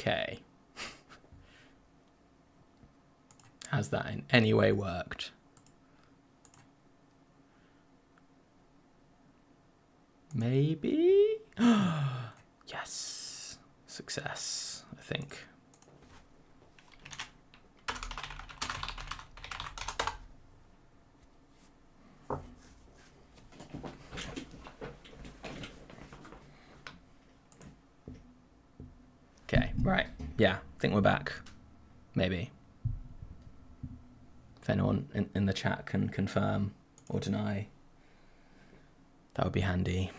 Okay. Has that in any way worked? Maybe? Yes. Success, I think. Okay, right. Yeah, I think we're back. Maybe. If anyone in the chat can confirm or deny, that would be handy.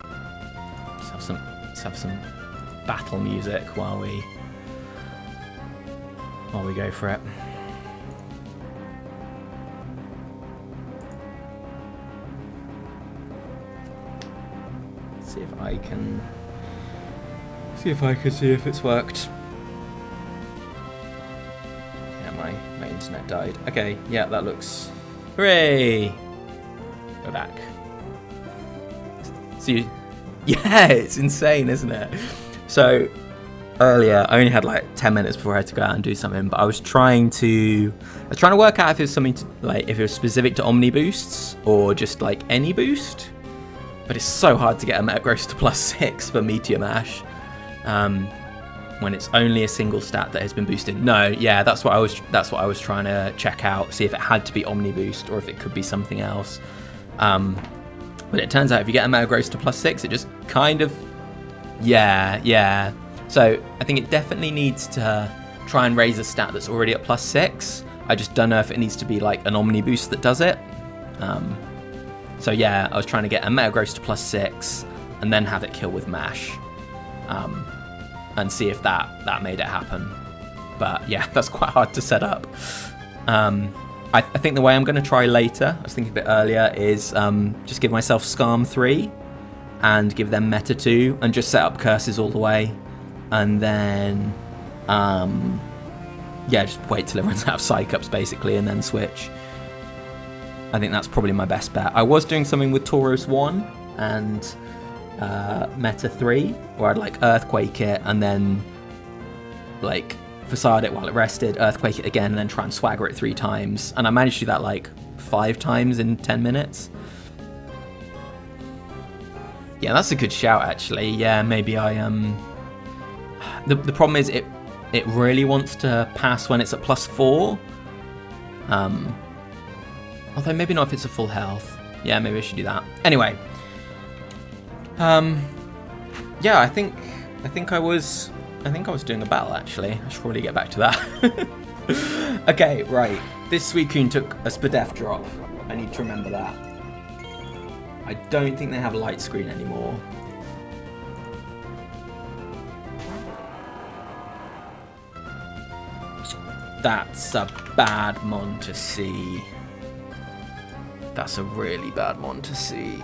Let's have some battle music while we go for it. See if I can see if it's worked. Yeah, my internet died. Okay, yeah, that looks... Hooray! We're back. See, yeah, it's insane, isn't it? So earlier, I only had like 10 minutes before I had to go out and do something, but I was trying to work out if it was something to, like, if it was specific to Omni boosts or just like any boost. But it's so hard to get a meta gross to +6 for Meteor Mash. When it's only a single stat that has been boosted. No, yeah, that's what I was trying to check out, see if it had to be Omni boost or if it could be something else. But it turns out if you get a meta gross to +6, it just kind of, yeah. So I think it definitely needs to try and raise a stat that's already at +6. I just don't know if it needs to be like an Omni boost that does it. So yeah, I was trying to get a meta gross to +6 and then have it kill with Mash. And see if that made it happen. But yeah, that's quite hard to set up. I think the way I'm going to try later, I was thinking a bit earlier, is just give myself Scarm 3 and give them Meta 2 and just set up curses all the way. And then, yeah, just wait till it runs out of Psych-Ups basically and then switch. I think that's probably my best bet. I was doing something with Tauros 1 and Meta 3, where I'd like Earthquake it and then like Facade it while it rested, Earthquake it again, and then try and Swagger it 3 times. And I managed to do that like 5 times in 10 minutes. Yeah, that's a good shout actually. Yeah, maybe I the problem is it really wants to pass when it's at +4. Although maybe not if it's a full health. Yeah, maybe I should do that. Anyway. Yeah, I think I was doing a battle actually. I should probably get back to that. Okay, right. This Suicune took a Spadef drop. I need to remember that. I don't think they have a light screen anymore. That's a bad mon to see. That's a really bad mon to see.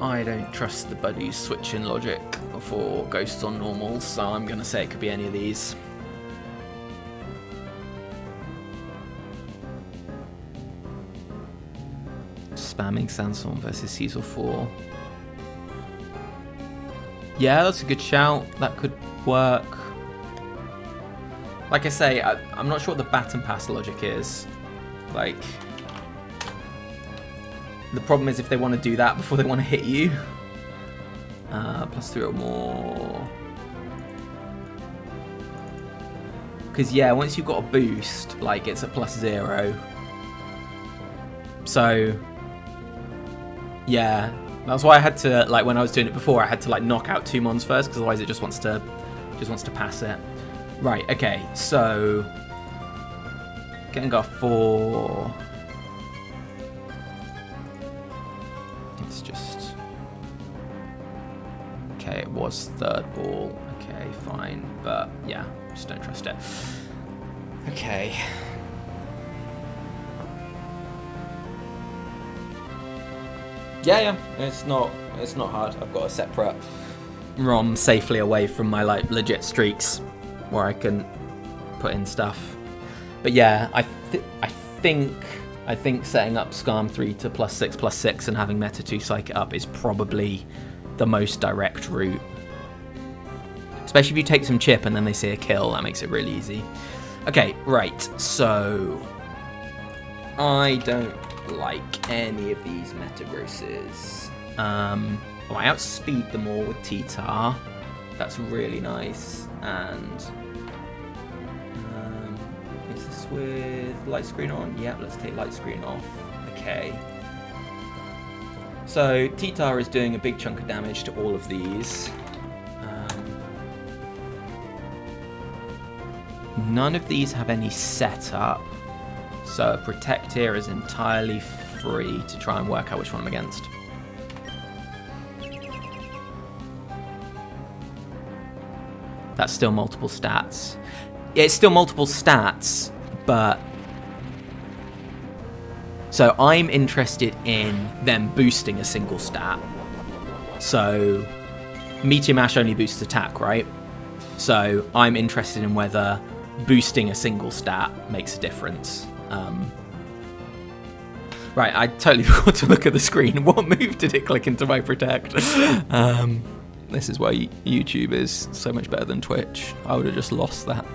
I don't trust the buddies switching logic for ghosts on normals, so I'm going to say it could be any of these. Spamming Sandstorm versus Cecil 4. Yeah, that's a good shout. That could work. Like I say, I'm not sure what the Baton Pass logic is. Like, the problem is if they want to do that before they want to hit you. +3 or more. Because yeah, once you've got a boost, like it's at +0. So yeah, that's why I had to, like when I was doing it before, I had to like knock out 2 mons first, because otherwise it just wants to pass it. Right, okay, so Gengar 4. It's just okay. It was 3rd ball. Okay, fine, but yeah, just don't trust it. Okay. Yeah, it's not hard. I've got a separate ROM safely away from my like legit streaks where I can put in stuff. But yeah, I think setting up Skarm 3 to +6/+6 and having Meta 2 psych it up is probably the most direct route. Especially if you take some chip and then they see a kill, that makes it really easy. Okay, right, so I don't like any of these meta grosses. I outspeed them all with T-Tar. That's really nice. And is this with light screen on? Yeah, let's take light screen off. Okay. So T-Tar is doing a big chunk of damage to all of these. None of these have any setup, so a protect here is entirely free to try and work out which one I'm against. That's still multiple stats. It's still multiple stats, but... So I'm interested in them boosting a single stat. So Meteor Mash only boosts attack, right? So I'm interested in whether boosting a single stat makes a difference. Right, I totally forgot to look at the screen. What move did it click into my protect? This is why YouTube is so much better than Twitch. I would have just lost that.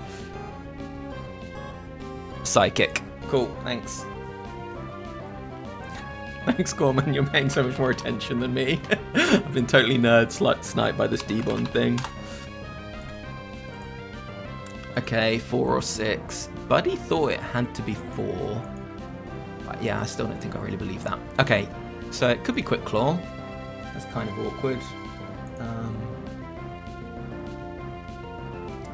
Psychic. Cool, thanks. Thanks, Gorman. You're paying so much more attention than me. I've been totally sniped by this D-Bond thing. Okay, 4 or 6. Buddy thought it had to be 4. But yeah, I still don't think I really believe that. Okay, so it could be Quick Claw. That's kind of awkward.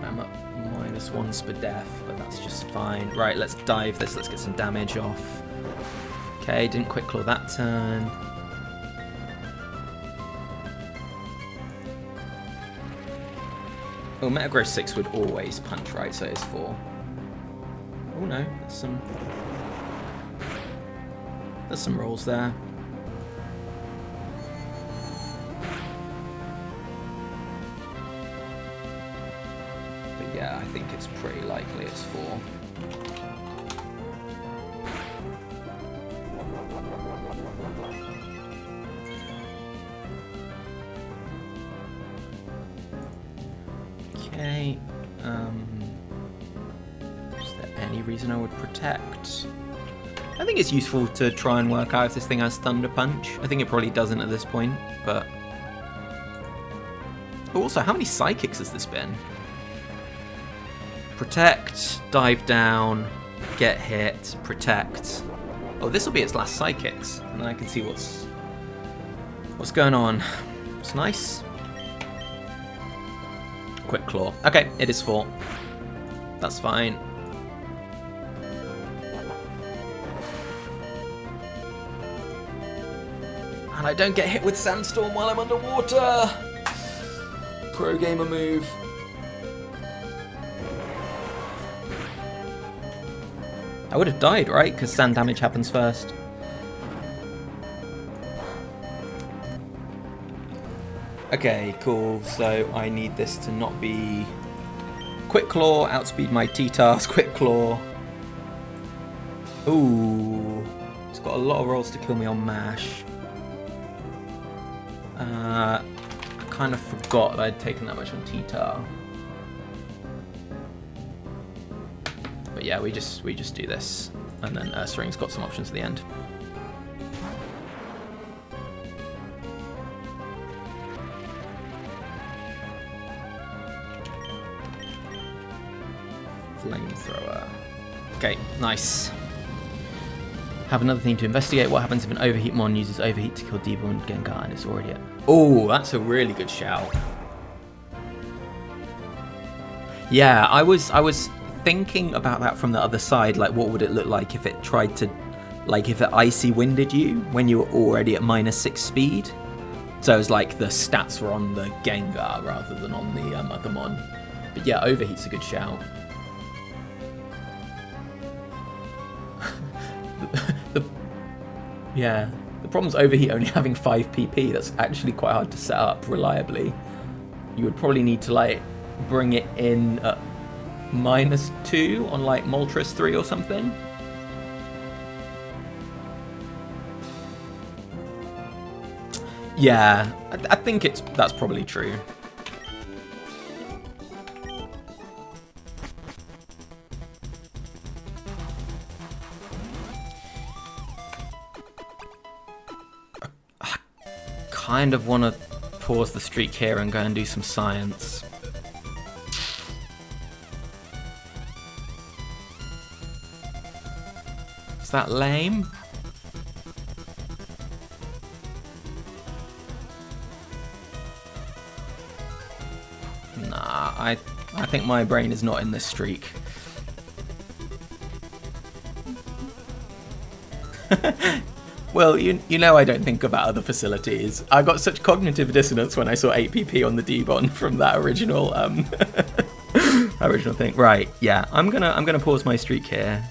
I'm up -1 Spadef, but that's just fine. Right, let's dive this. Let's get some damage off. Okay, didn't Quick Claw that turn. Oh, Metagross 6 would always punch, right? So it's 4. Oh no, there's some rolls there. But yeah, I think it's pretty likely it's 4. Okay, is there any reason I would protect? I think it's useful to try and work out if this thing has Thunder Punch. I think it probably doesn't at this point, but... Also, how many Psychics has this been? Protect, dive down, get hit, protect. Oh, this will be its last Psychics, and then I can see what's going on. It's nice. Quick Claw. Okay, it is 4. That's fine. And I don't get hit with Sandstorm while I'm underwater. Pro gamer move. I would have died, right? Because sand damage happens first. Okay, cool. So I need this to not be Quick Claw, outspeed my T-Tars, Quick Claw. Ooh, it's got a lot of rolls to kill me on Mash. I kind of forgot that I'd taken that much on T-Tar. But yeah, we just do this, and then Ursaring's got some options at the end. Flamethrower. Okay, nice. Have another thing to investigate. What happens if an Overheat Mon uses Overheat to kill Devo and Gengar and it's already at... Oh, that's a really good shout. Yeah, I was thinking about that from the other side. Like, what would it look like if it tried to... Like, if it Icy Winded you when you were already at -6 speed? So it was like the stats were on the Gengar rather than on the other Mon. But yeah, Overheat's a good shout. The problem's Overheat only having 5 PP. That's actually quite hard to set up reliably. you would probably need to like bring it in at -2 on like Moltres 3 or something. Yeah, I think that's probably true. I kind of want to pause the streak here and go and do some science. Is that lame? Nah, I think my brain is not in this streak. Well, you know I don't think about other facilities. I got such cognitive dissonance when I saw 8pp on the D-Bon from that original original thing. Right, yeah, I'm gonna pause my streak here.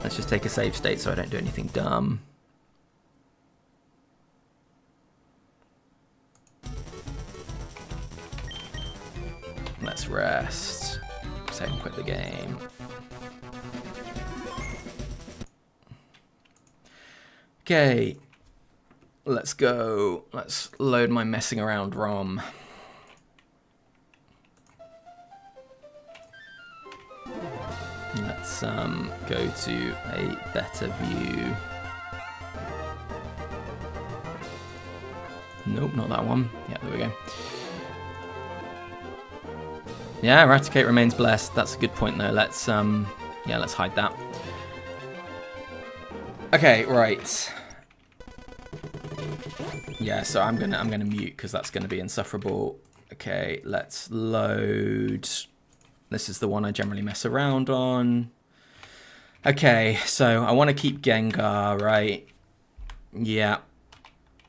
Let's just take a save state so I don't do anything dumb. Let's rest. Save and quit the game. Okay, let's go. Let's load my messing around ROM. Let's go to a better view. Nope, not that one. Yeah, there we go. Yeah, Raticate remains blessed. That's a good point though. Let's yeah, let's hide that. Okay, right. Yeah, so I'm gonna mute because that's gonna be insufferable. Okay, let's load. This is the one I generally mess around on. Okay, so I want to keep Gengar, right? Yeah.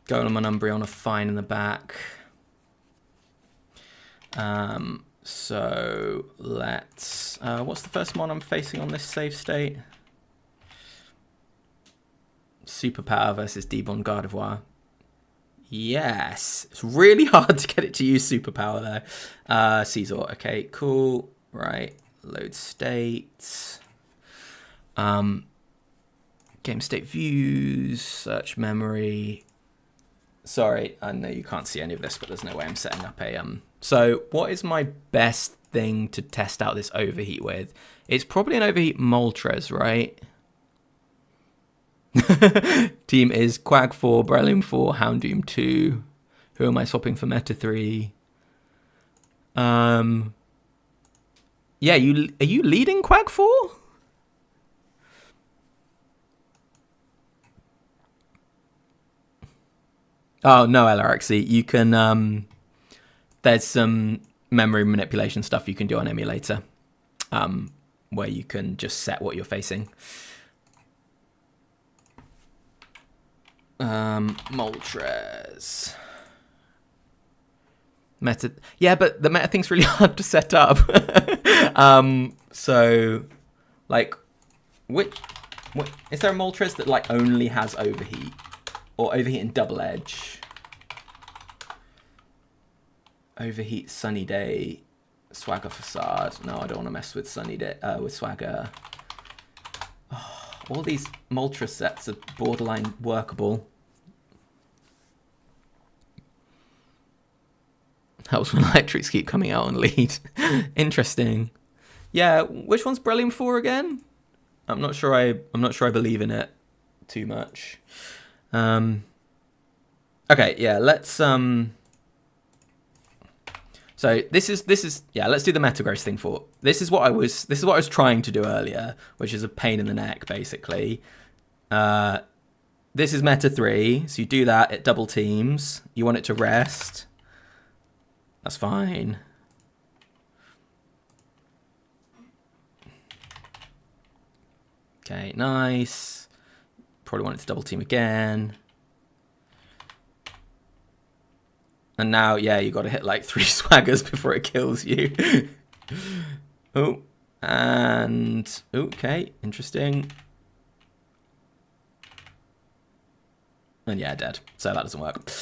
Golem and Umbreon are fine in the back. So let's. What's the first one I'm facing on this save state? Superpower versus D-Bon Gardevoir. Yes. It's really hard to get it to use Superpower there. Caesar. Okay, cool. Right. Load state. Game state views. Search memory. Sorry, I know you can't see any of this, but there's no way I'm setting up a... So what is my best thing to test out this overheat with? It's probably an overheat Moltres, right? Team is Quag 4, Breloom 4, Houndoom 2. Who am I swapping for Meta 3? Yeah, are you leading Quag 4? Oh, no, LRXC. You can... there's some memory manipulation stuff you can do on emulator. Where you can just set what you're facing. Moltres. Meta. Yeah, but the meta thing's really hard to set up. So, like, what is there a Moltres that like only has overheat or overheat and double edge? Overheat, Sunny Day, Swagger Facade. No, I don't want to mess with Sunny Day with Swagger. Oh, all these Moltres sets are borderline workable. Helps when electrics keep coming out on lead. Interesting. Yeah, which one's Breloom 4 again? I'm not sure I believe in it too much. Okay, yeah, let's so this is yeah, let's do the Metagross thing for. This is what I was trying to do earlier, which is a pain in the neck basically. This is Meta 3, so you do that, it double teams. You want it to rest. That's fine. Okay, nice. Probably want it to double team again. And now, yeah, you got to hit like 3 swaggers before it kills you. Oh, and okay, interesting. And yeah, dead. So that doesn't work.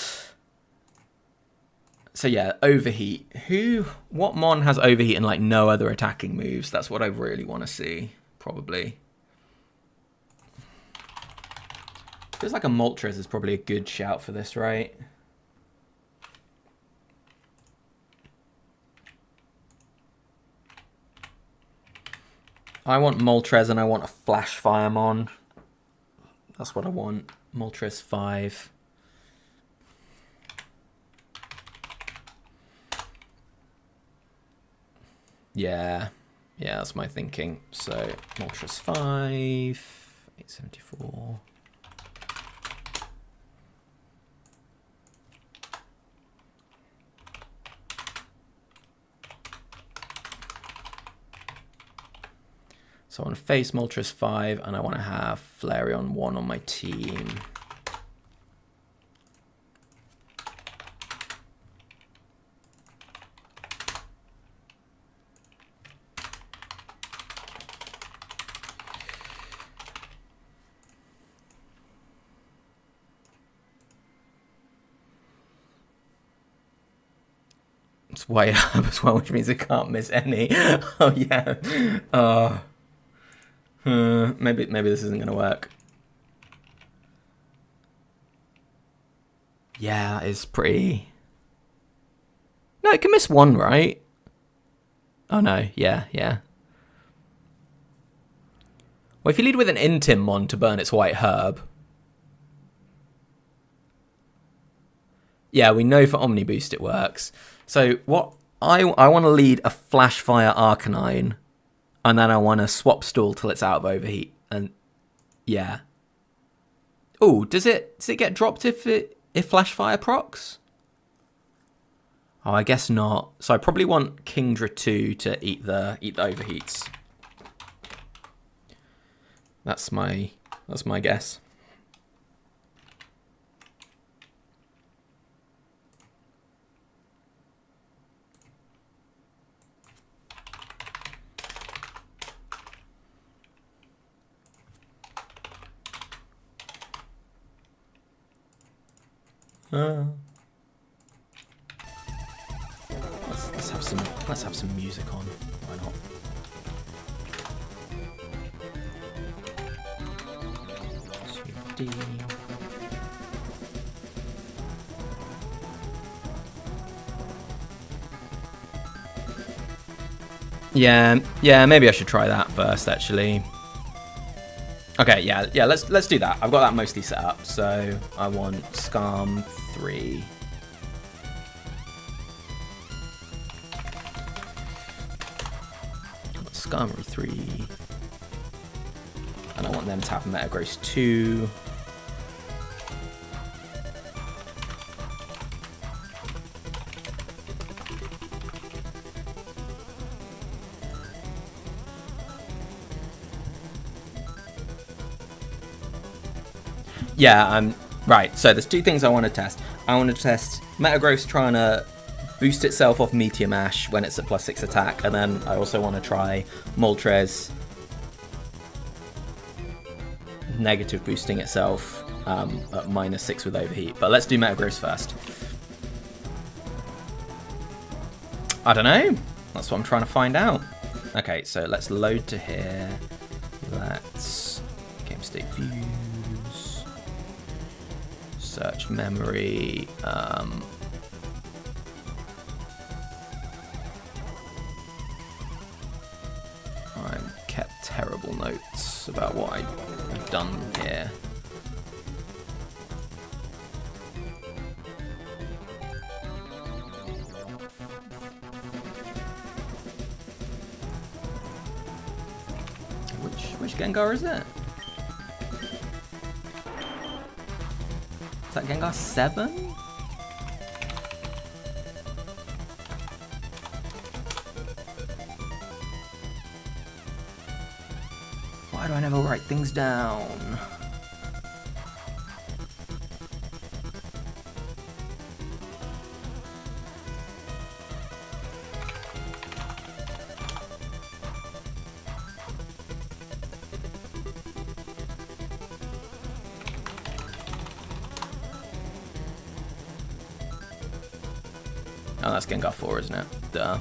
So yeah, overheat. What mon has overheat and like no other attacking moves? That's what I really want to see, probably. Feels like a Moltres is probably a good shout for this, right? I want Moltres and I want a Flash Fire mon. That's what I want. Moltres 5. Yeah, that's my thinking. So Moltres 5, 874. So I want to face Moltres 5 and I want to have Flareon 1 on my team. It's white up as well, which means I can't miss any. Oh yeah. Maybe this isn't gonna work. Yeah, that is pretty. No, it can miss one, right? Oh no, yeah. Well, if you lead with an Intim mon to burn its white herb. Yeah, we know for Omni Boost it works. So what I want to lead a Flash Fire Arcanine, and then I want to swap stall till it's out of overheat. And yeah. Oh, does it get dropped if Flash Fire procs? Oh, I guess not. So I probably want Kingdra 2 to eat the overheats. That's my guess. Let's have some music on. Why not? D. Yeah, maybe I should try that first, actually. Okay, yeah, let's do that. I've got that mostly set up, so I want Scarm 3. Skarmory 3. And I want them to have Metagross 2. Yeah, right. So there's two things I want to test. I want to test Metagross trying to boost itself off Meteor Mash when it's at +6 attack, and then I also want to try Moltres negative boosting itself at -6 with overheat. But let's do Metagross first. I don't know. That's what I'm trying to find out. Okay, so let's load to here. Let's game state views, search memory. I've kept terrible notes about what I've done here. Which Gengar is it? Is that Gengar 7? Why do I never write things down? Oh, that's Gengar 4, isn't it? Duh.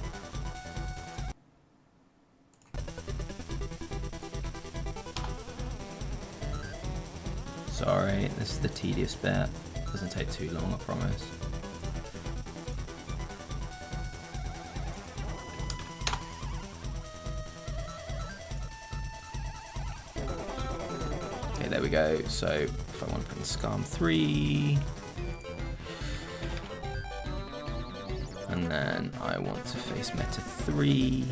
Sorry, this is the tedious bit. Doesn't take too long, I promise. Okay, there we go. So if I want to put in Scarm 3, and then I want to face Meta 3.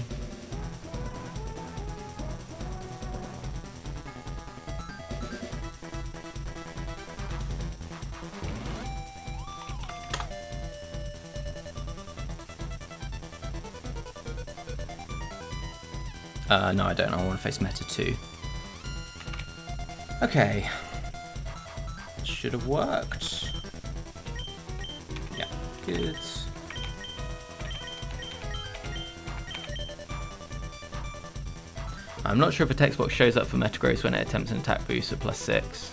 No, I don't. I want to face Meta 2. Okay. Should have worked. Yeah, good. I'm not sure if a text box shows up for Metagross when it attempts an attack boost at +6.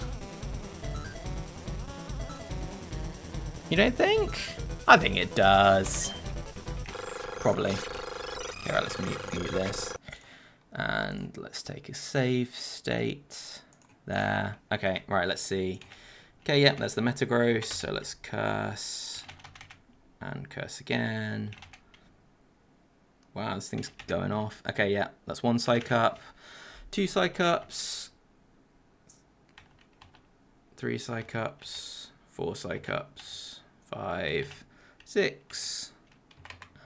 You don't think? I think it does. Probably. Okay, right, let's mute this. And let's take a save state there. Okay, right, let's see. Okay, yeah, there's the Metagross. So let's curse. And curse again. Wow, this thing's going off. Okay, yeah, that's 1 Psych Up. 2 Psych Ups. 3 Psych Ups. 4 Psych Ups. 5, 6.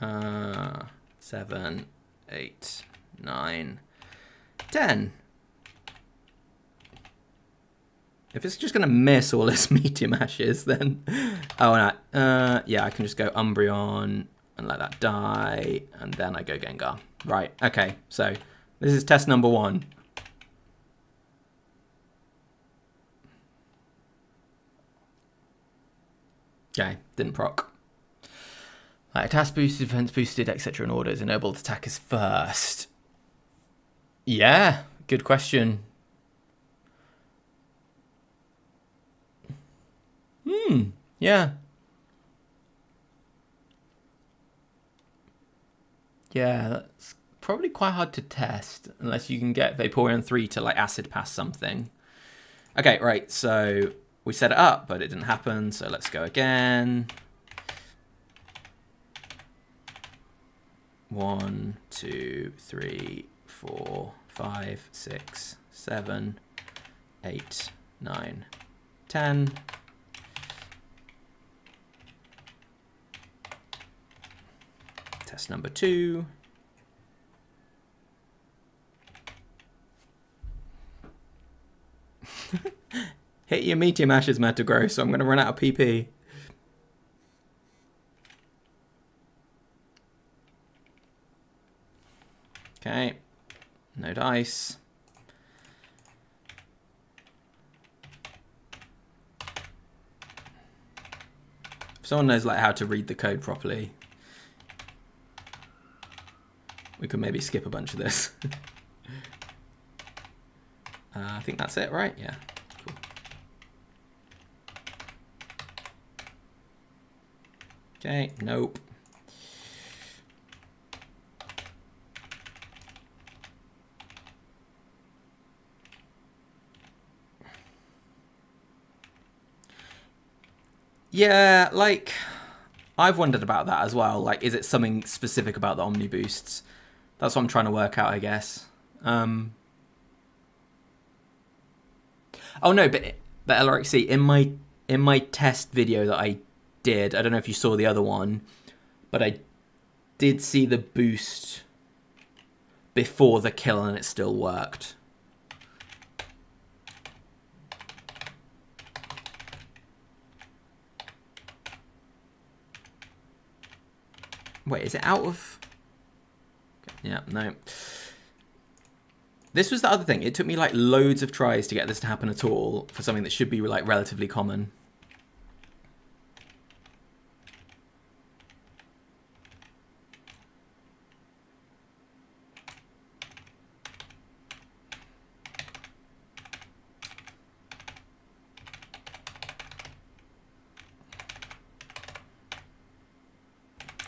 7, 8, 9, 10. If it's just going to miss all its medium ashes, then... Oh, no. Yeah, I can just go Umbreon and let that die, and then I go Gengar. Right, okay, so this is test number 1. Okay, didn't proc. Attack boosted, defense boosted, etc. in order is enabled attackers first. Yeah, good question. Yeah. Yeah, that's probably quite hard to test unless you can get Vaporeon 3 to like acid pass something. Okay, right, so we set it up, but it didn't happen, so let's go again. 1, 2, 3, 4, 5, 6, 7, 8, 9, 10. Test number 2. Hit your Meteor Mashes, Metagross, so I'm going to run out of PP. Okay, no dice. If someone knows like how to read the code properly, we could maybe skip a bunch of this. I think that's it, right? Yeah. Cool. Okay, nope. Yeah, like, I've wondered about that as well. Like, is it something specific about the Omni boosts? That's what I'm trying to work out, I guess. Oh no, but LRXC, in my test video that I did, I don't know if you saw the other one, but I did see the boost before the kill and it still worked. Wait, is it out of... Yeah, no. This was the other thing. It took me like loads of tries to get this to happen at all for something that should be like relatively common.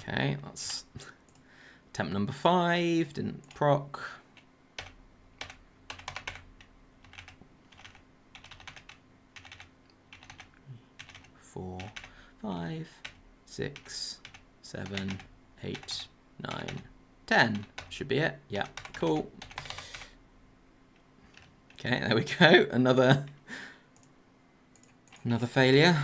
Okay, that's attempt number 5, didn't proc. Four, 5, 6, 7, 8, 9, 10. Should be it. Yeah, cool. Okay, there we go. Another failure.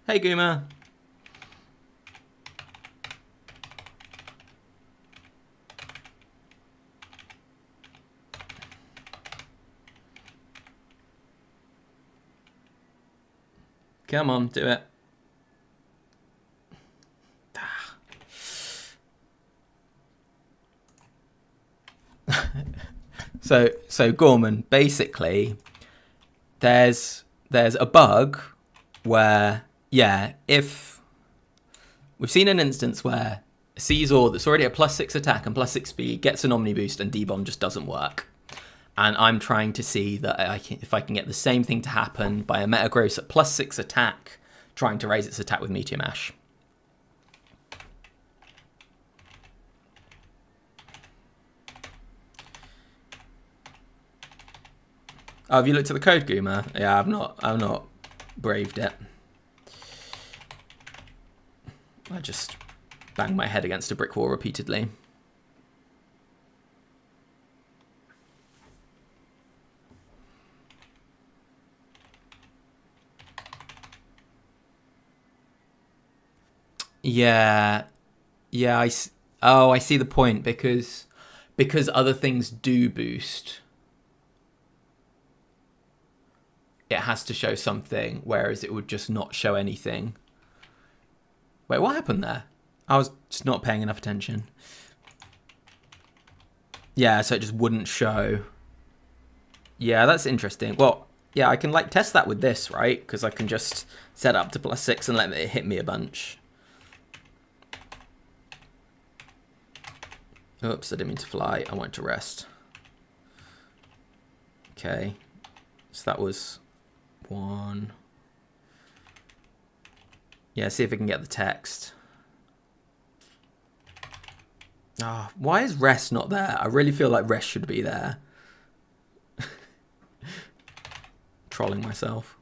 Hey, Guma. Come on, do it. So Gorman, basically, there's a bug where, yeah, if we've seen an instance where Caesar that's already at +6 attack and +6 speed gets an Omni boost and D-Bomb just doesn't work. And I'm trying to see that if I can get the same thing to happen by a Metagross at +6 attack, trying to raise its attack with Meteor Mash. Oh, have you looked at the code, Guma? Yeah, I've not braved it. I just banged my head against a brick wall repeatedly. Yeah, I see the point, because other things do boost. It has to show something, whereas it would just not show anything. Wait, what happened there? I was just not paying enough attention. Yeah, so it just wouldn't show. Yeah, that's interesting. Well, yeah, I can like test that with this, right? Because I can just set up to +6 and let it hit me a bunch. Oops, I didn't mean to fly. I wanted to rest. Okay. So that was 1. Yeah, see if we can get the text. Ah, why is rest not there? I really feel like rest should be there. Trolling myself.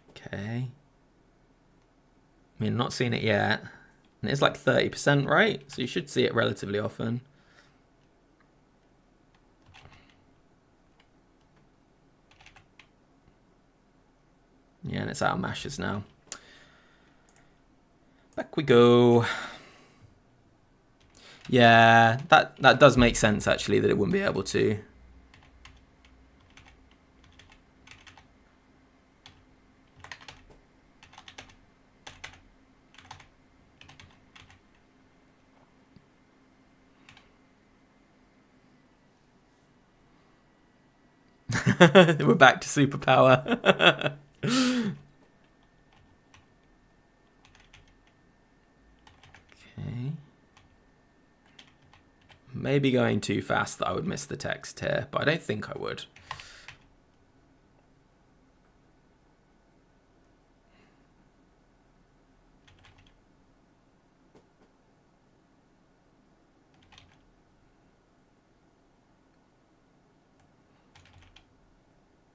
Okay. I mean, not seen it yet. And it's like 30%, right? So you should see it relatively often. Yeah, and it's out of mashes now. Back we go. Yeah, that does make sense, actually, that it wouldn't be able to. We're back to superpower. Okay. Maybe going too fast that I would miss the text here, but I don't think I would.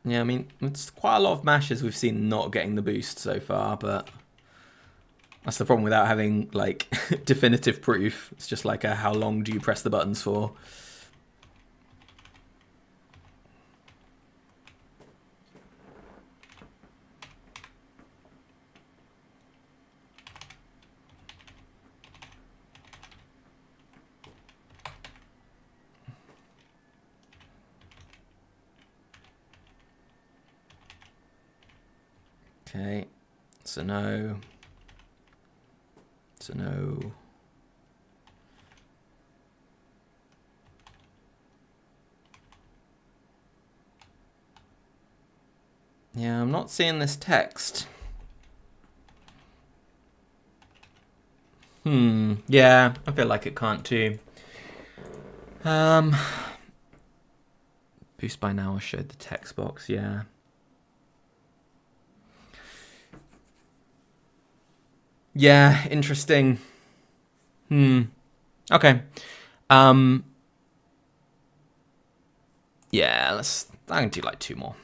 Yeah, I mean, it's quite a lot of mashes we've seen not getting the boost so far, but that's the problem without having, like, definitive proof. It's just like, how long do you press the buttons for? Okay, so no. So no. Yeah, I'm not seeing this text. Yeah, I feel like it can't too. Boost by now, I showed the text box, yeah. Yeah, interesting. Okay. Yeah, I can do like 2 more.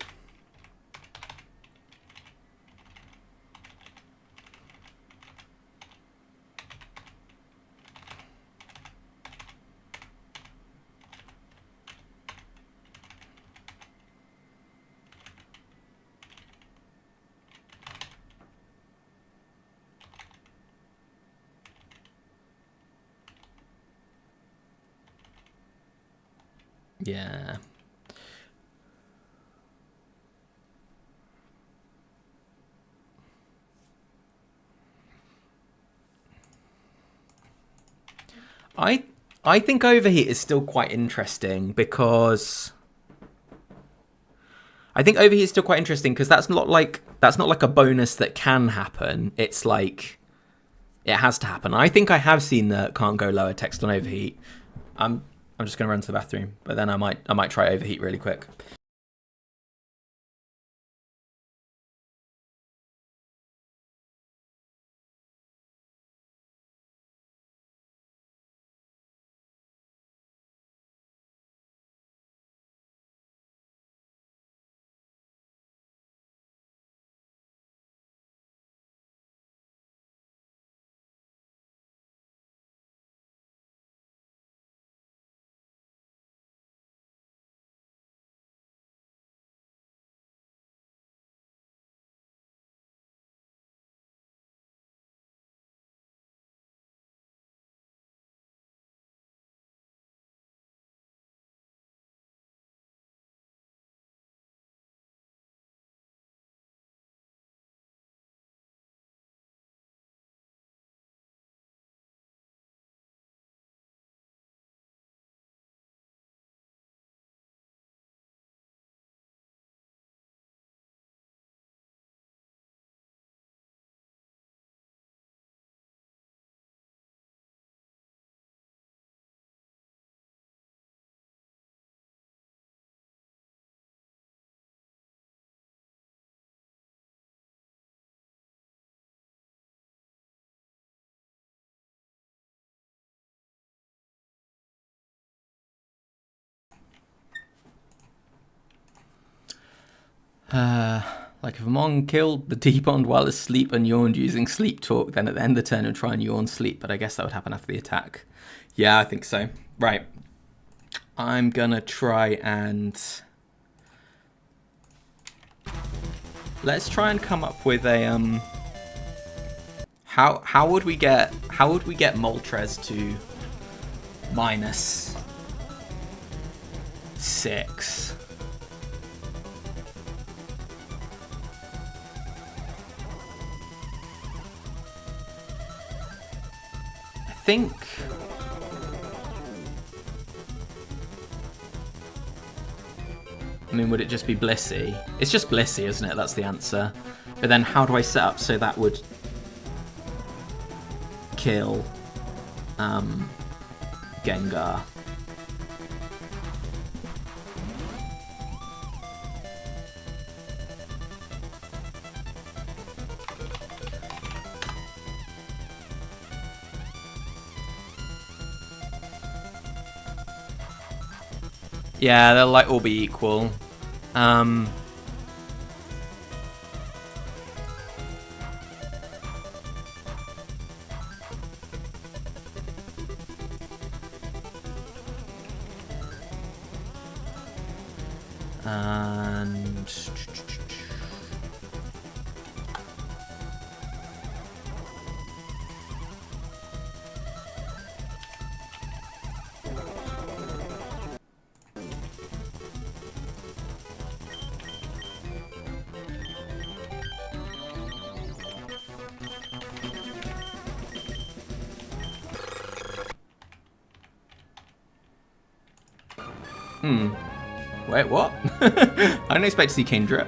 Yeah. I think overheat is still quite interesting because that's not like a bonus that can happen. It's like it has to happen. I think I have seen the can't go lower text on overheat. I'm just gonna run to the bathroom, but then I might try overheat really quick. Like if Amon killed the T-Bond while asleep and yawned using sleep talk, then at the end of the turn he'll try and yawn sleep, but I guess that would happen after the attack. Yeah, I think so. Right. I'm gonna try and let's try and come up with a how would we get Moltres to -6? I think I mean, would it just be Blissey? It's just Blissey, isn't it? That's the answer. But then how do I set up so that would kill Gengar? Yeah, they'll like all be equal. And wait, what? I didn't expect to see Kingdra.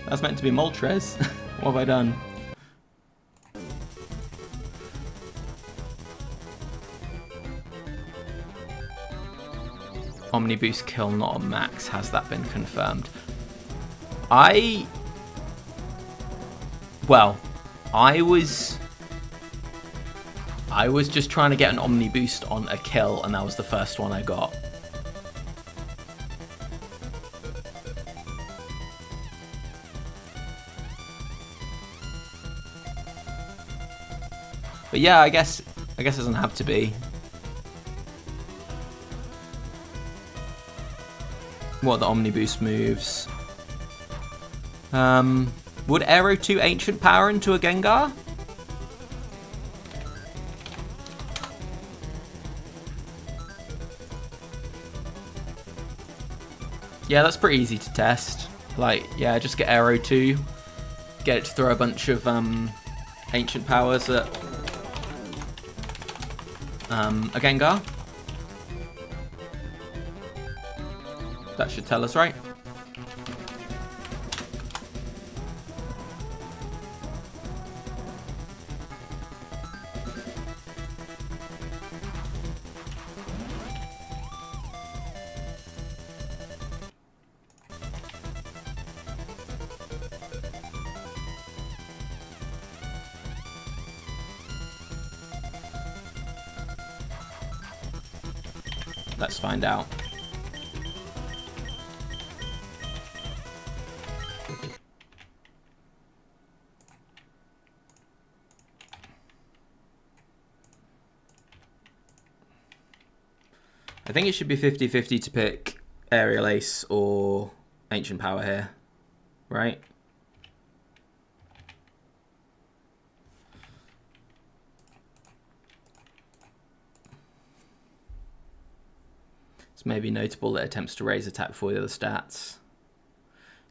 That's meant to be Moltres. What have I done? Omni Boost kill not on max. Has that been confirmed? I was just trying to get an Omni Boost on a kill, and that was the first one I got. But yeah, I guess it doesn't have to be. What are the Omni Boost moves? Would Aero 2 Ancient Power into a Gengar? Yeah, that's pretty easy to test. Like, yeah, just get Aero 2, get it to throw a bunch of Ancient Powers at a Gengar. That should tell us, right? Let's find out. I think it should be 50-50 to pick Aerial Ace or Ancient Power here, right? It's maybe notable that it attempts to raise attack before the other stats.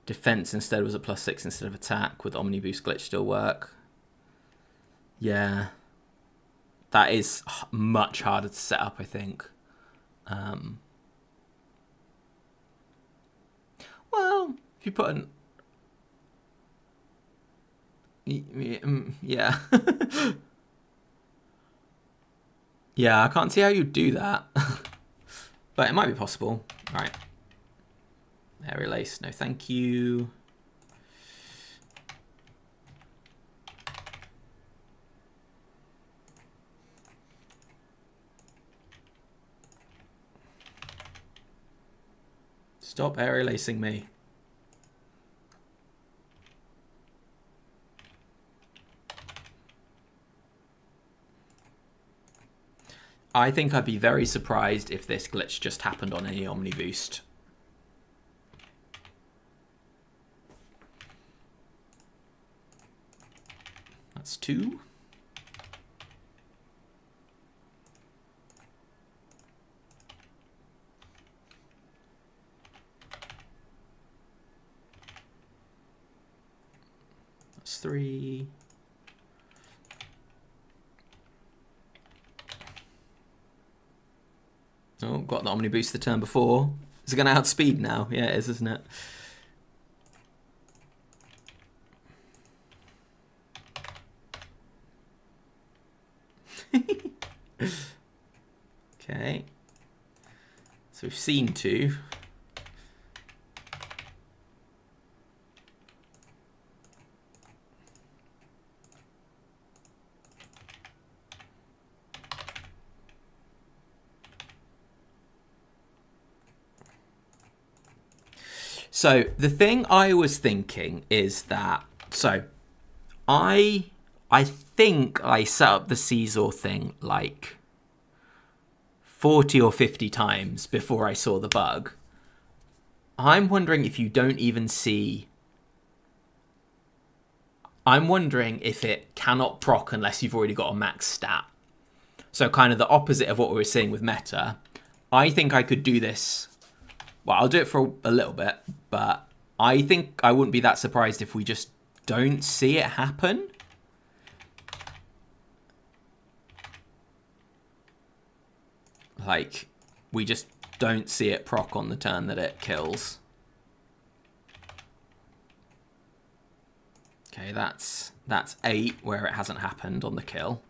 Defense instead was a +6 instead of attack. Would Omni Boost glitch still work? Yeah. That is much harder to set up, I think. Well, if you put an... Yeah. Yeah, I can't see how you'd do that. But it might be possible. Right. Aerial Ace, no thank you. Stop aerial acing me. I think I'd be very surprised if this glitch just happened on any Omni Boost. That's 2. That's 3. Oh, got the Omni Boost the turn before. Is it going to outspeed now? Yeah, it is, isn't it? Okay. So we've seen 2. So the thing I was thinking is that, so I think I set up the Caesar thing like 40 or 50 times before I saw the bug. I'm wondering if you don't even see... I'm wondering if it cannot proc unless you've already got a max stat. So kind of the opposite of what we were seeing with meta. I think I could do this... Well, I'll do it for a little bit, but I think I wouldn't be that surprised if we just don't see it happen. Like, we just don't see it proc on the turn that it kills. Okay, that's 8 where it hasn't happened on the kill.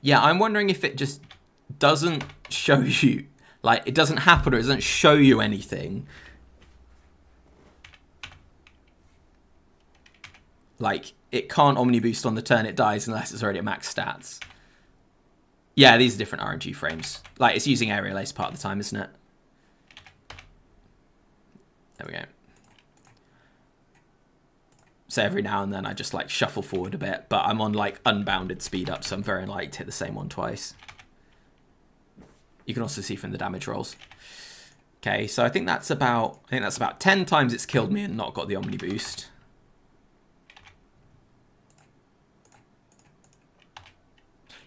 Yeah, I'm wondering if it just doesn't show you, like, it doesn't happen or it doesn't show you anything. Like, it can't Omni Boost on the turn it dies unless it's already at max stats. Yeah, these are different RNG frames. Like, it's using Aerial Ace part of the time, isn't it? There we go. So every now and then I just, like, shuffle forward a bit, but I'm on, like, unbounded speed up, so I'm very unlikely to hit the same one twice. You can also see from the damage rolls. Okay, so I think that's about 10 times it's killed me and not got the Omni Boost.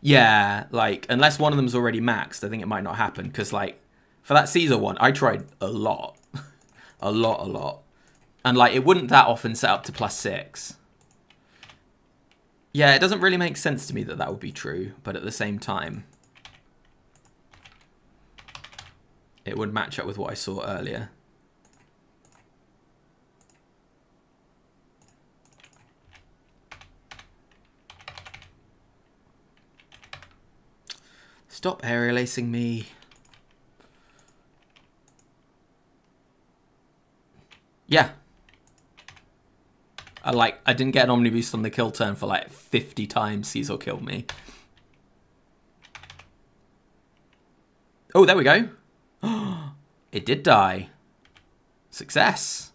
Yeah, like, unless one of them's already maxed, I think it might not happen. Because, like, for that Caesar one, I tried a lot. a lot. And, like, it wouldn't that often set up to +6. Yeah, it doesn't really make sense to me that that would be true. But at the same time, it would match up with what I saw earlier. Stop aerial acing me. Yeah. I didn't get an Omni Boost on the kill turn for like 50 times Caesar killed me. Oh, there we go. It did die. Success.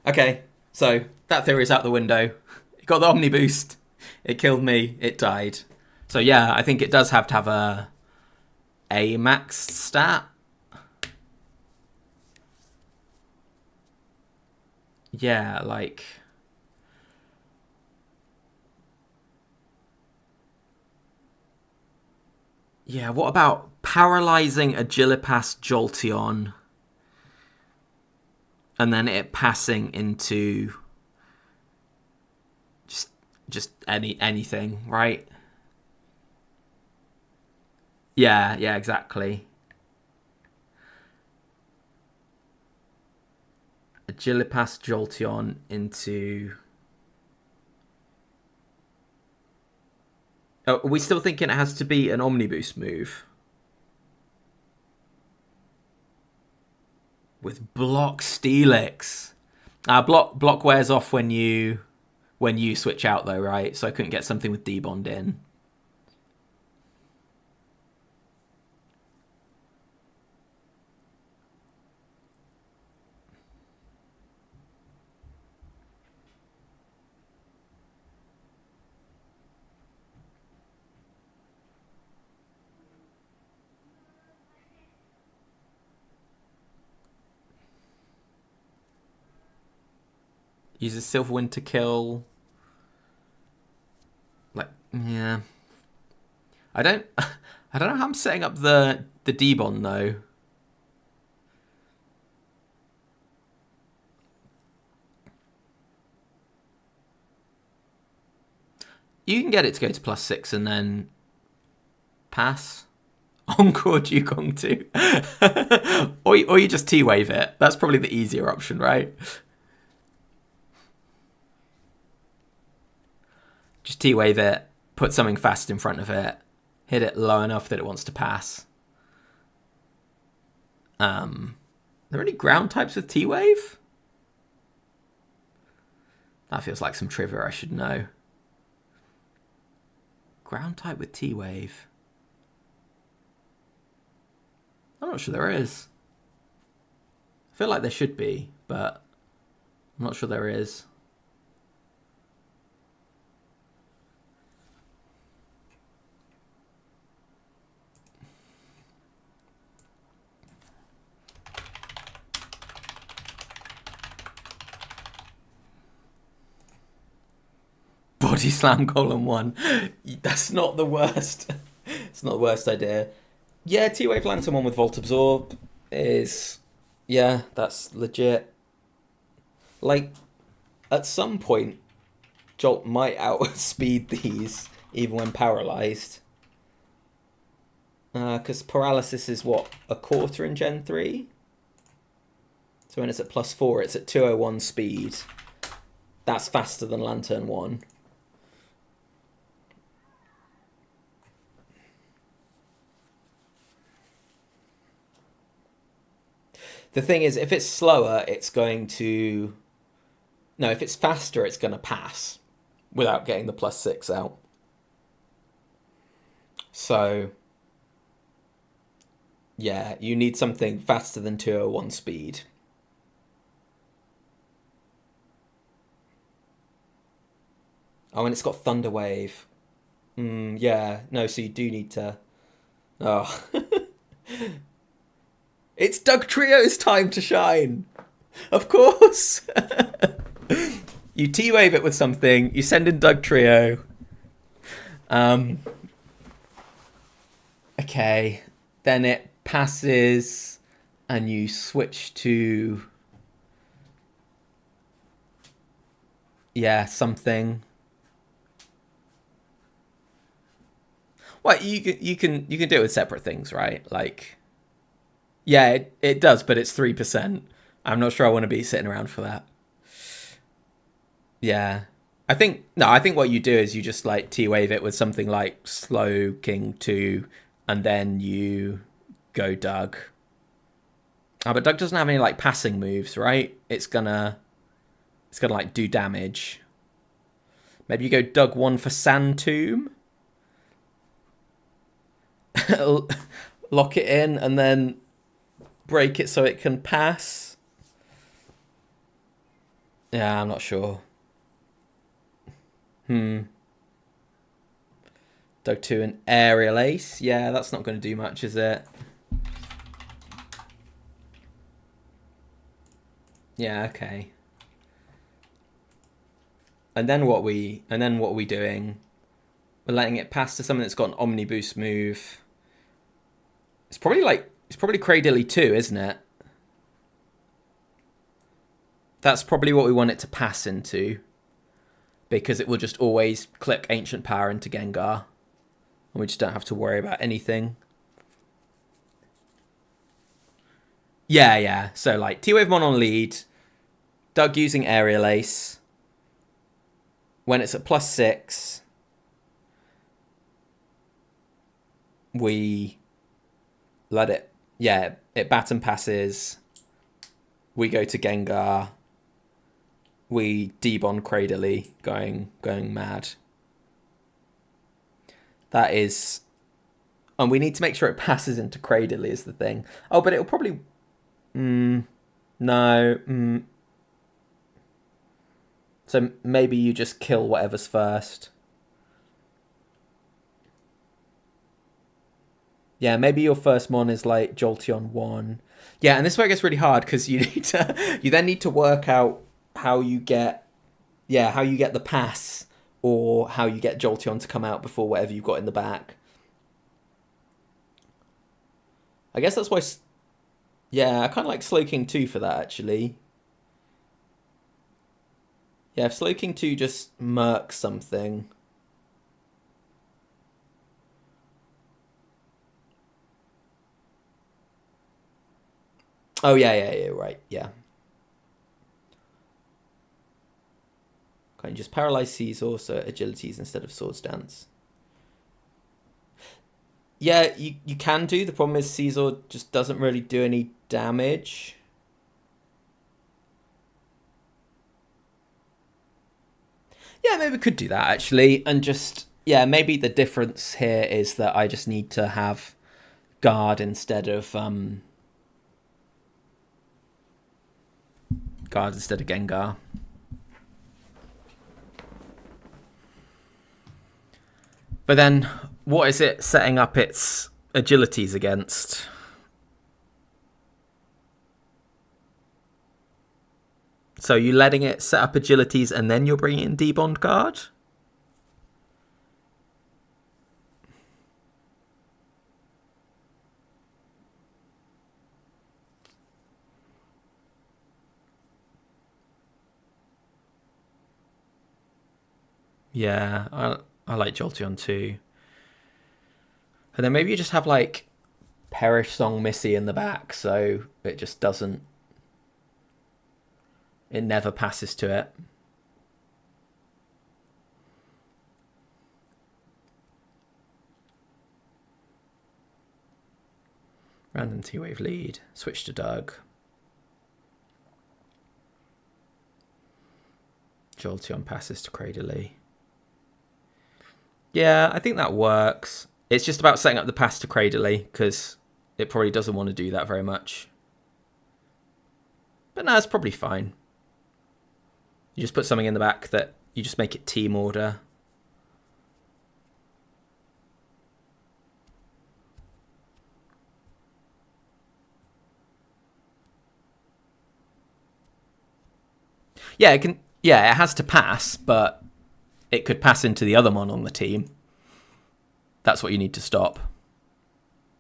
Okay, so that theory is out the window. It got the Omni Boost. It killed me. It died. So yeah, I think it does have to have a maxed stat. Yeah, like... Yeah, what about paralyzing Agilipass Jolteon and then it passing into just anything, right? Yeah, exactly. Agilipass Jolteon into... Oh, are we still thinking it has to be an Omni Boost move? With block Steelix. Block wears off when you switch out though, right? So I couldn't get something with D-Bond in. Uses Silverwind to kill. Like, yeah. I don't know how I'm setting up the D-Bond though. You can get it to go to +6 and then pass. Encore Dugong too. or you just T-Wave it. That's probably the easier option, right? Just T-Wave it, put something fast in front of it, hit it low enough that it wants to pass. Are there any ground types with T-Wave? That feels like some trivia I should know. Ground type with T-Wave. I'm not sure there is. I feel like there should be, but I'm not sure there is. Body Slam Golem 1. That's not the worst. It's not the worst idea. Yeah, T-Wave Lantern 1 with Volt Absorb is... Yeah, that's legit. Like, at some point, Jolt might outspeed these, even when paralyzed. Because paralysis is, what, a quarter in Gen 3? So when it's at +4, it's at 201 speed. That's faster than Lantern 1. The thing is, if it's slower, it's going to... No, if it's faster, it's going to pass without getting the +6 out. So, yeah, you need something faster than 201 speed. Oh, and it's got Thunder Wave. Yeah, no, so you do need to... Oh. It's Dugtrio's time to shine! Of course! You T-Wave it with something, you send in Dugtrio. Okay, then it passes, and you switch to... Yeah, something. Well, you can do it with separate things, right? Like, yeah, it does, but it's 3%. I'm not sure I want to be sitting around for that. Yeah, I think what you do is you just like T-Wave it with something like Slow King 2, and then you go Doug. Oh, but Doug doesn't have any like passing moves, right? It's gonna like do damage. Maybe you go Doug 1 for Sand Tomb. Lock it in and then break it so it can pass. Yeah, I'm not sure. Doug 2 and Aerial Ace. Yeah, that's not going to do much, is it? Yeah, okay. And then what are we doing? We're letting it pass to something that's got an Omniboost move. It's probably Cradily 2, isn't it? That's probably what we want it to pass into, because it will just always click Ancient Power into Gengar, and we just don't have to worry about anything. Yeah. So like T-Wave Mon on lead, Doug using Aerial Ace. When it's at +6, we let it, it baton passes. We go to Gengar. We debond Cradily, going mad. That is... And we need to make sure it passes into Cradily is the thing. Oh, but it'll probably... No. So maybe you just kill whatever's first. Yeah, maybe your first mon is like Jolteon 1. Yeah, and this is where it gets really hard, because you then need to work out how you get the pass, or how you get Jolteon to come out before whatever you've got in the back. I guess that's why... Yeah, I kind of like Slowking 2 for that, actually. Yeah, if Slowking 2 just murks something... Oh, yeah, right, yeah. Can you just paralyze Caesar, so agilities instead of Swords Dance? Yeah, you can do. The problem is Caesar just doesn't really do any damage. Yeah, maybe we could do that, actually. And just, yeah, maybe the difference here is that I just need to have Guard instead of... Guard instead of Gengar. But then, what is it setting up its agilities against? So you letting it set up agilities and then you're bringing in debond Guard? Yeah, I like Jolteon too. And then maybe you just have like Perish Song Missy in the back, so it just doesn't... It never passes to it. Random T-Wave lead. Switch to Doug. Jolteon passes to Cradily. Yeah, I think that works. It's just about setting up the pass to Cradily, because it probably doesn't want to do that very much. But no, it's probably fine. You just put something in the back that you just make it team order. Yeah, it can. Yeah, it has to pass, but it could pass into the other one on the team. That's what you need to stop.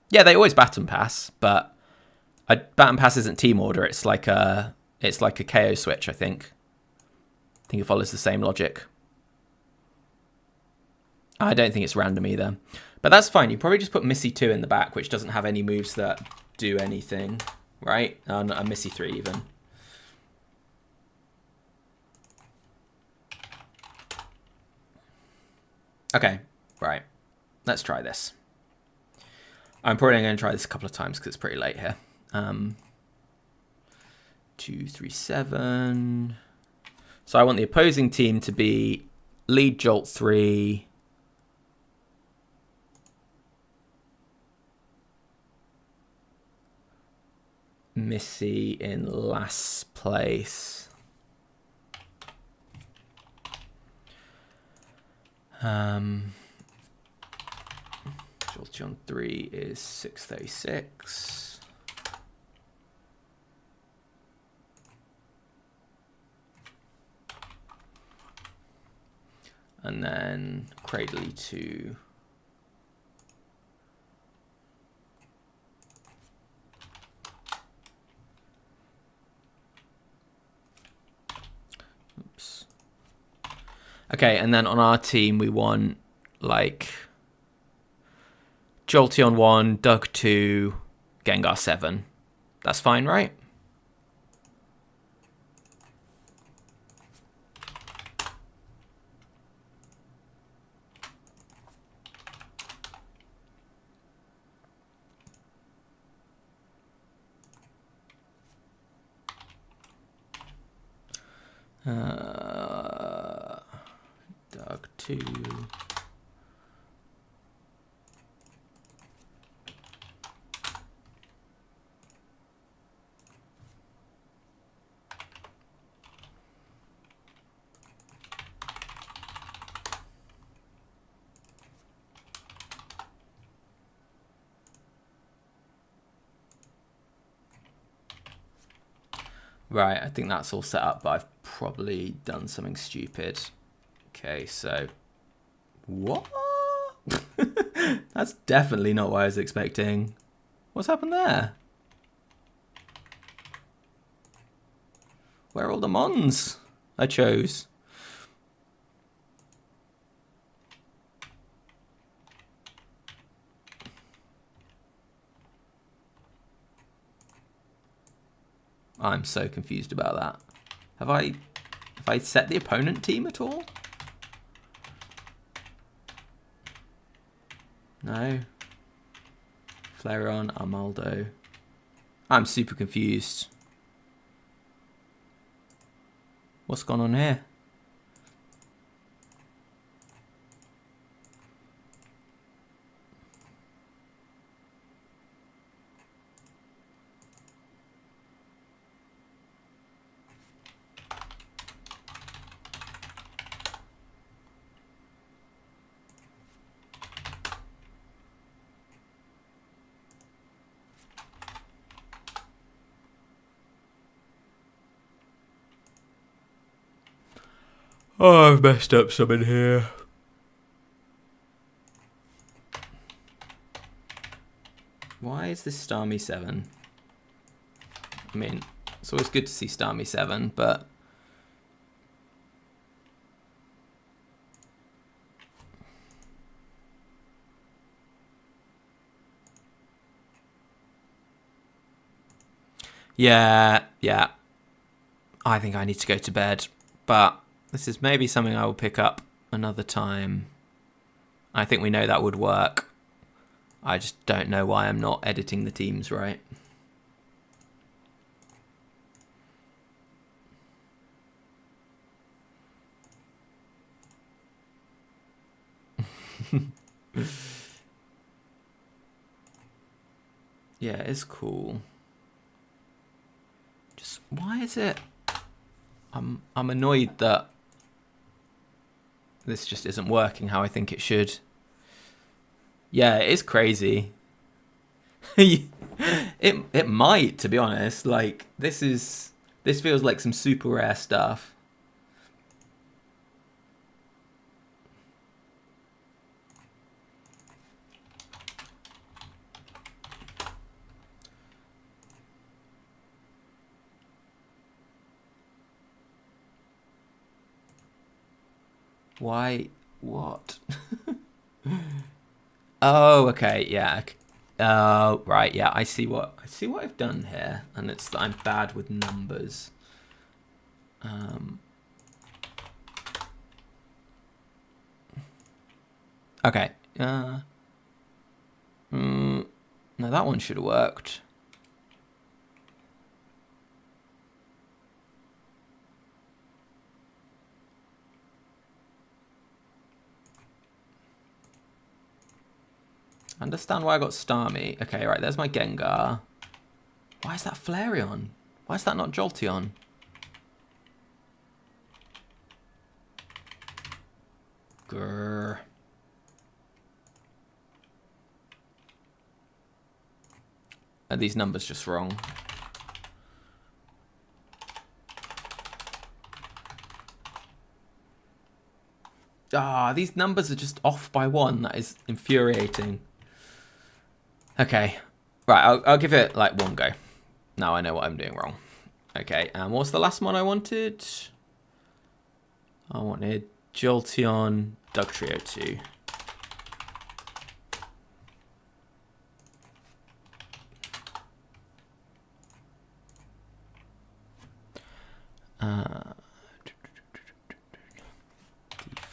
Yeah, they always bat and pass, but a bat and pass isn't team order. It's like a KO switch, I think. I think it follows the same logic. I don't think it's random either. But that's fine. You probably just put Missy 2 in the back, which doesn't have any moves that do anything, right? A Missy 3 even. Okay, right. Let's try this. I'm probably going to try this a couple of times because it's pretty late here. 2, 3, 7. So I want the opposing team to be lead Jolt 3. Missy in last place. Jolteon 3 is 636. And then Cradily 2. Oops. Okay, and then on our team we want like Jolteon 1, Doug 2, Gengar 7. That's fine, right? Doug 2. Right, I think that's all set up, but I've probably done something stupid. Okay, so... What? That's definitely not what I was expecting. What's happened there? Where are all the Mons I chose? I'm so confused about that. Have I set the opponent team at all? No. Flareon, Armaldo. I'm super confused. What's gone on here? Oh, I've messed up some in here. Why is this Starmie 7? I mean, it's always good to see Starmie 7, but... Yeah. I think I need to go to bed, but this is maybe something I will pick up another time. I think we know that would work. I just don't know why I'm not editing the teams right. Yeah, it's cool. Just why is it? I'm annoyed that this just isn't working how I think it should. Yeah, it is crazy. it might, to be honest. Like this feels like some super rare stuff. Why? What? Oh, okay, yeah. Oh, right, yeah. I see what I've done here, and it's that I'm bad with numbers. Okay. No, that one should have worked. Understand why I got Starmie. Okay, right, there's my Gengar. Why is that Flareon? Why is that not Jolteon? Grrr. Are these numbers just wrong? Ah, these numbers are just off by one. That is infuriating. Okay, right, I'll give it like one go. Now I know what I'm doing wrong. Okay, and what's the last one I wanted? I wanted Jolteon Dugtrio 2.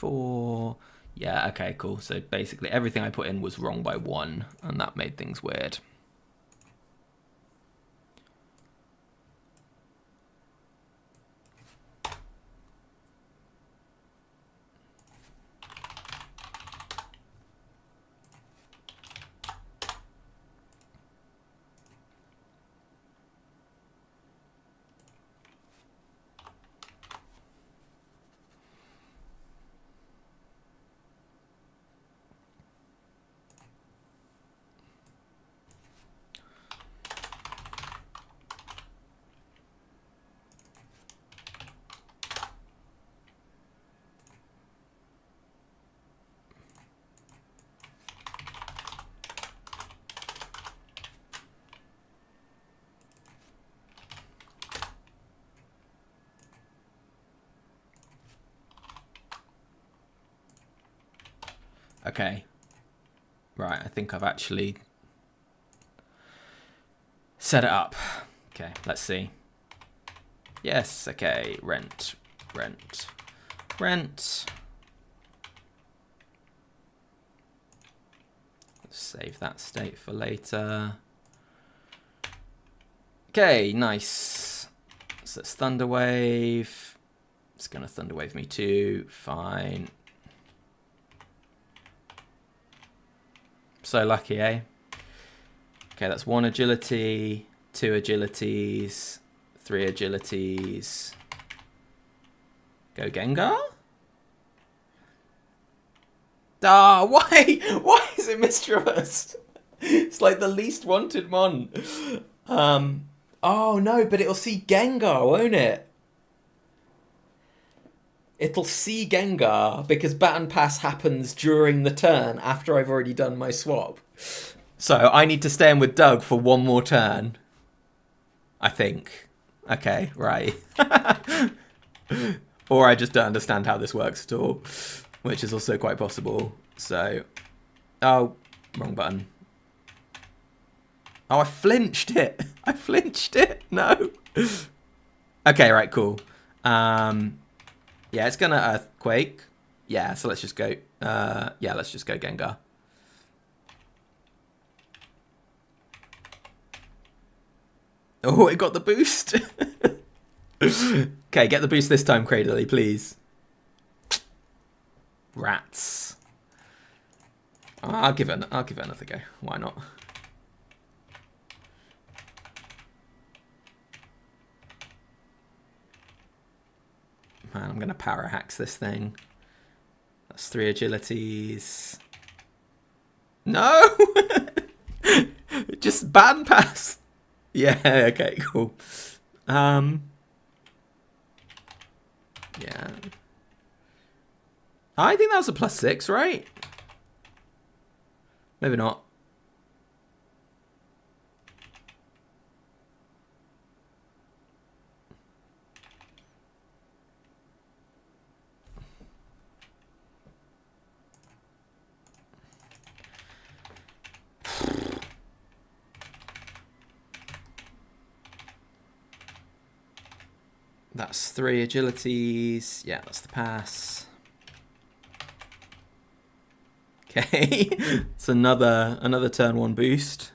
D4. Yeah, okay, cool. So basically everything I put in was wrong by one, and that made things weird. Okay. Right, I think I've actually set it up. Okay, let's see. Yes, okay, rent. Save that state for later. Okay, nice. So it's Thunder Wave. It's gonna Thunder Wave me too. Fine. So lucky, eh? Okay, that's 1 agility, 2 agilities, 3 agilities. Go Gengar? Ah, why? Why is it misreversed? It's like the least wanted mon. Oh no, but it'll see Gengar, won't it? It'll see Gengar because Baton Pass happens during the turn after I've already done my swap. So I need to stay in with Doug for one more turn. I think. Okay, right. Or I just don't understand how this works at all, which is also quite possible. So, oh, wrong button. Oh, I flinched it. I flinched it. No. Okay, right, cool. Yeah, it's gonna Earthquake. Yeah, so let's just go. Yeah, let's just go Gengar. Oh, it got the boost. Okay, get the boost this time, Cradley, please. Rats. I'll give it another go. Why not? Man, I'm gonna power hacks this thing. That's 3 agilities. No! Just ban pass. Yeah, okay, cool. Yeah. I think that was a +6, right? Maybe not. That's 3 agilities. Yeah, that's the pass. Okay, it's another turn 1 boost.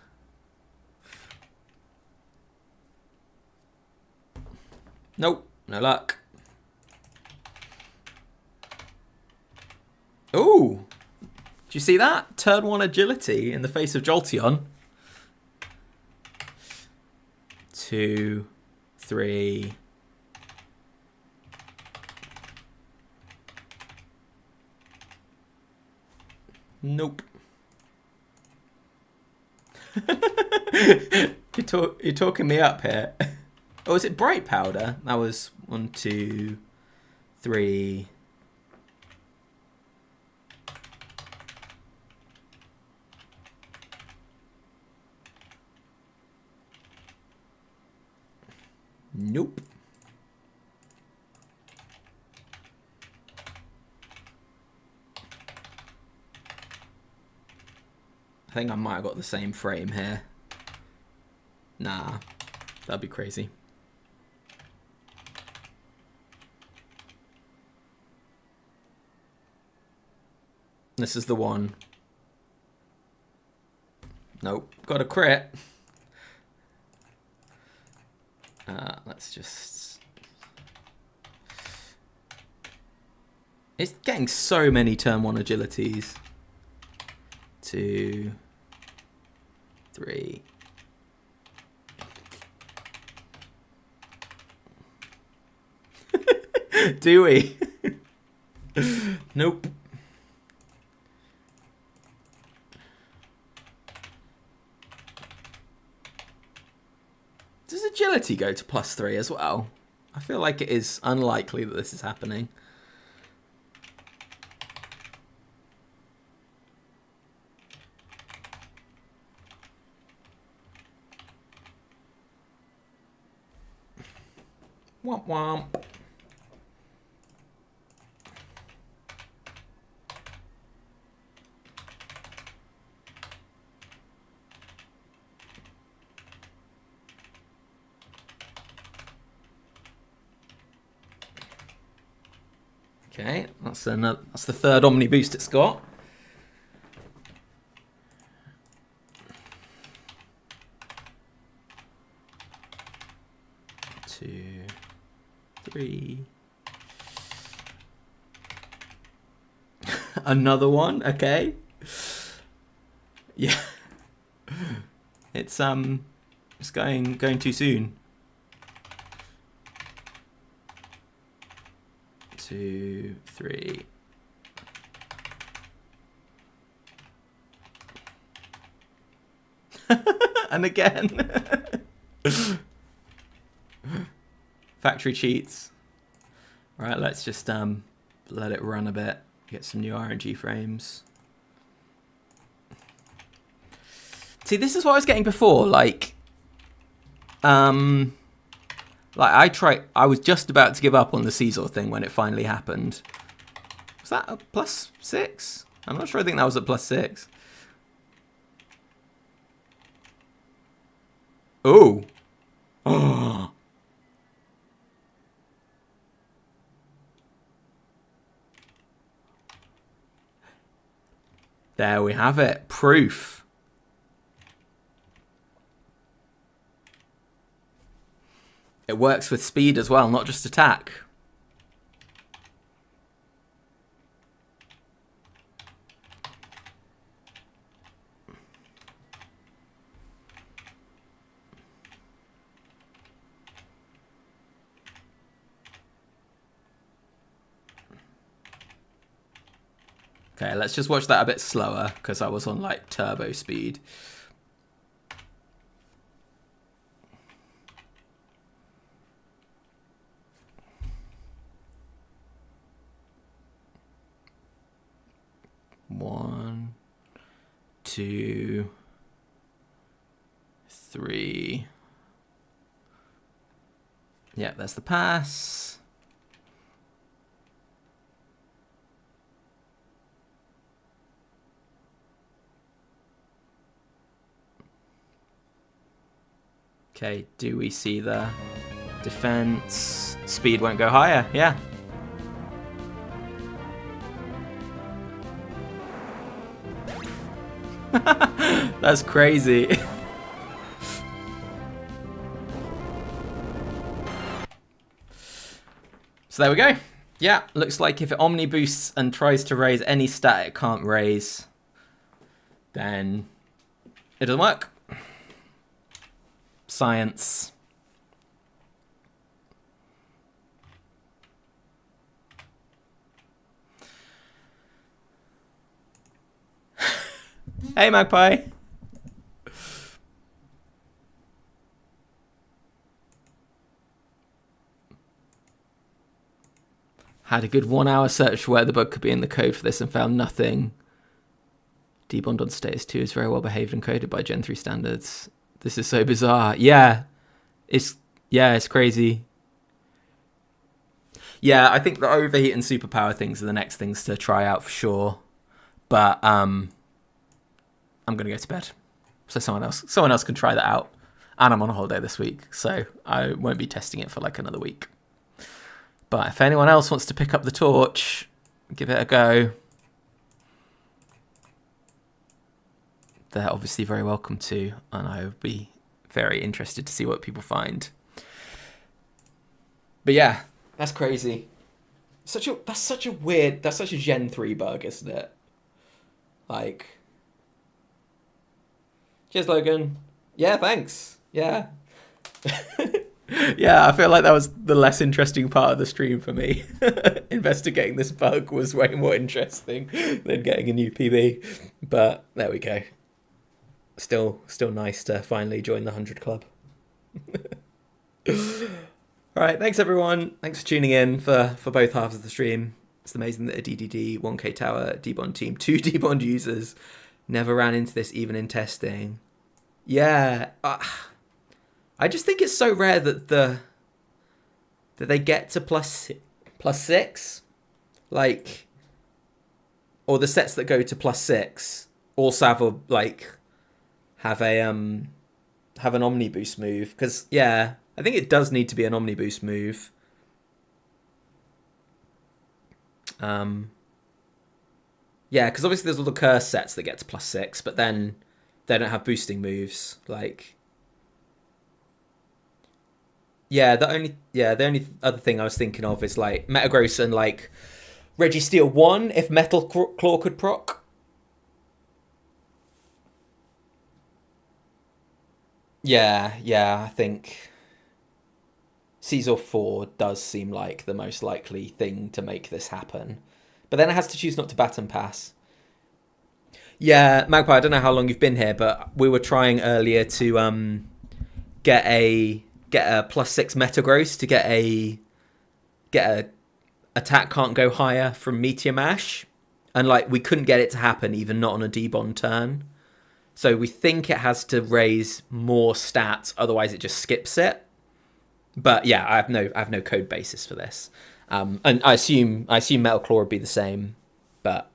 Nope, no luck. Ooh, do you see that? Turn 1 agility in the face of Jolteon. 2, 3. Nope. You're talking me up here. Oh, is it bright powder? That was 1, 2, 3. Nope. I think I might have got the same frame here. Nah, that'd be crazy. This is the one. Nope, got a crit. Let's just... It's getting so many turn 1 agilities. 2, 3. Do we? Nope. Does agility go to +3 as well? I feel like it is unlikely that this is happening. Womp womp. Okay, that's the third Omni boost it's got. Two, 3. Another one, okay. Yeah. It's going too soon. 2, 3. And again. Factory cheats. All right, let's just let it run a bit. Get some new RNG frames. See, this is what I was getting before. Like I was just about to give up on the Caesar thing when it finally happened. Was that a +6? I'm not sure. I think that was a +6. Oh. Oh. There we have it. Proof. It works with speed as well, not just attack. Okay, let's just watch that a bit slower because I was on like turbo speed. One, two, three. Yeah, there's the pass. Okay, do we see the defense? Speed won't go higher, yeah. That's crazy. So there we go. Yeah, looks like if it omni boosts and tries to raise any stat it can't raise, then it doesn't work. Science. Hey, Magpie. Had a good 1 hour search for where the bug could be in the code for this and found nothing. Debond on status 2 is very well behaved and coded by Gen 3 standards. This is so bizarre. Yeah, it's crazy. Yeah, I think the overheat and superpower things are the next things to try out for sure. But I'm gonna go to bed, so someone else can try that out. And I'm on a holiday this week, so I won't be testing it for like another week. But if anyone else wants to pick up the torch, give it a go, they're obviously very welcome to, and I would be very interested to see what people find. But yeah, that's crazy. That's such a Gen 3 bug, isn't it? Like, cheers, Logan. Yeah, thanks. Yeah. Yeah, I feel like that was the less interesting part of the stream for me. Investigating this bug was way more interesting than getting a new PB. But there we go. Still nice to finally join the 100 club. All right, thanks everyone. Thanks for tuning in for both halves of the stream. It's amazing that a DDD, 1K Tower, Debond team, 2 Debond users never ran into this even in testing. Yeah, I just think it's so rare that they get to plus 6, like, or the sets that go to plus 6 also have an omni boost move, because yeah, I think it does need to be an omni boost move. Yeah, because obviously there's all the curse sets that get to plus 6, but then they don't have boosting moves. Like, yeah, the only other thing I was thinking of is like Metagross and like Registeel 1 if Metal Claw could proc. Yeah, I think Caesar 4 does seem like the most likely thing to make this happen. But then it has to choose not to baton pass. Yeah, Magpie, I don't know how long you've been here, but we were trying earlier to get a plus 6 Metagross to get a attack can't go higher from Meteor Mash. And like we couldn't get it to happen, even not on a Debond turn. So we think it has to raise more stats, otherwise it just skips it. But yeah, I have no code basis for this. And I assume Metal Claw would be the same, but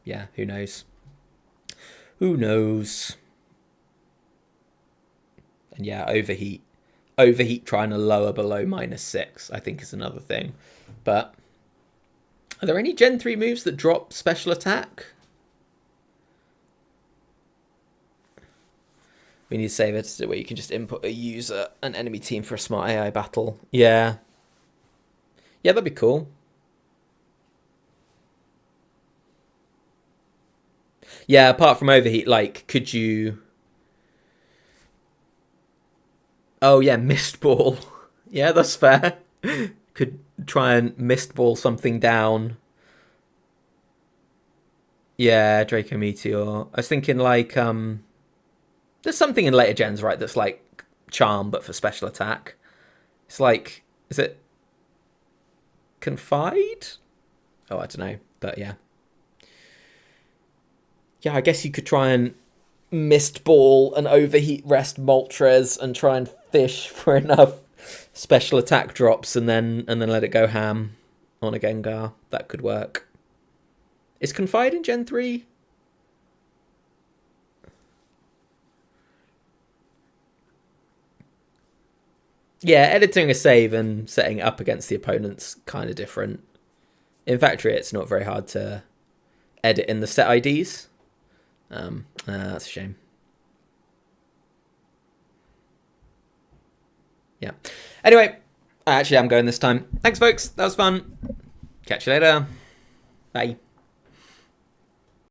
yeah, who knows? Who knows? And yeah, overheat trying to lower below -6, I think is another thing. But are there any Gen 3 moves that drop special attack? We need to save it where you can just input a user, an enemy team for a smart AI battle. Yeah. Yeah, that'd be cool. Yeah, apart from overheat, like, could you... Oh, yeah, mist ball. Yeah, that's fair. Could try and mist ball something down. Yeah, Draco Meteor. I was thinking like there's something in later gens, right, that's like Charm but for special attack. It's like, is it Confide? Oh, I don't know. But yeah. Yeah, I guess you could try and Mist Ball and Overheat Rest Moltres and try and fish for enough special attack drops and then let it go ham on a Gengar. That could work. Is Confide in Gen 3? Yeah, editing a save and setting it up against the opponent's kind of different. In Factory, it's not very hard to edit in the set IDs. That's a shame. Yeah. Anyway, actually, I'm going this time. Thanks, folks. That was fun. Catch you later. Bye.